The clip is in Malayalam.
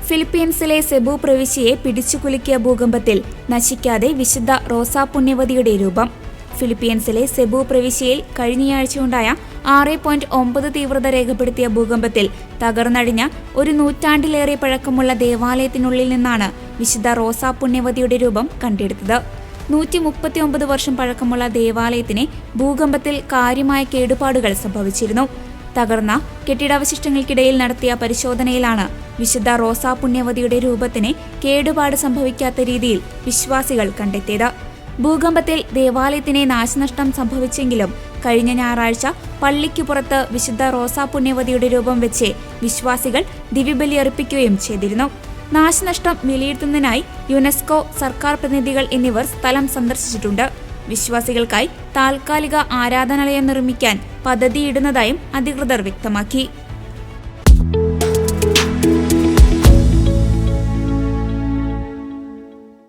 ഫിലിപ്പീൻസിലെ സെബു പ്രവിശ്യയെ പിടിച്ചുകുലുക്കിയ ഭൂകമ്പത്തിൽ നശിക്കാതെ വിശുദ്ധ റോസാ പുണ്യവതിയുടെ രൂപം. ഫിലിപ്പീൻസിലെ സെബു പ്രവിശ്യയിൽ കഴിഞ്ഞയാഴ്ചയുണ്ടായ 6.9 തീവ്രത രേഖപ്പെടുത്തിയ ഭൂകമ്പത്തിൽ തകർന്നടിഞ്ഞ ഒരു നൂറ്റാണ്ടിലേറെ പഴക്കമുള്ള ദേവാലയത്തിനുള്ളിൽ നിന്നാണ് വിശുദ്ധ റോസാ പുണ്യവതിയുടെ രൂപം കണ്ടെടുത്തത്. 139 വർഷം പഴക്കമുള്ള ദേവാലയത്തിന് ഭൂകമ്പത്തിൽ കാര്യമായ കേടുപാടുകൾ സംഭവിച്ചിരുന്നു. തകർന്ന കെട്ടിടാവശിഷ്ടങ്ങൾക്കിടയിൽ നടത്തിയ പരിശോധനയിലാണ് വിശുദ്ധ റോസാ പുണ്യവതിയുടെ രൂപത്തിന് കേടുപാട് സംഭവിക്കാത്ത രീതിയിൽ വിശ്വാസികൾ കണ്ടെത്തിയത്. ഭൂകമ്പത്തിൽ ദേവാലയത്തിന് നാശനഷ്ടം സംഭവിച്ചെങ്കിലും കഴിഞ്ഞ ഞായറാഴ്ച പള്ളിക്കു പുറത്ത് വിശുദ്ധ റോസാ പുണ്യവതിയുടെ രൂപം വെച്ച് വിശ്വാസികൾ ദിവ്യബലി അർപ്പിക്കുകയും ചെയ്തിരുന്നു. നാശനഷ്ടം വിലയിരുത്തുന്നതിനായി യുനെസ്കോ, സർക്കാർ പ്രതിനിധികൾ എന്നിവർ സ്ഥലം സന്ദർശിച്ചിട്ടുണ്ട്. വിശ്വാസികൾക്കായി താൽക്കാലിക ആരാധനാലയം നിർമ്മിക്കാൻ പദ്ധതിയിടുന്നതായും അധികൃതർ വ്യക്തമാക്കി.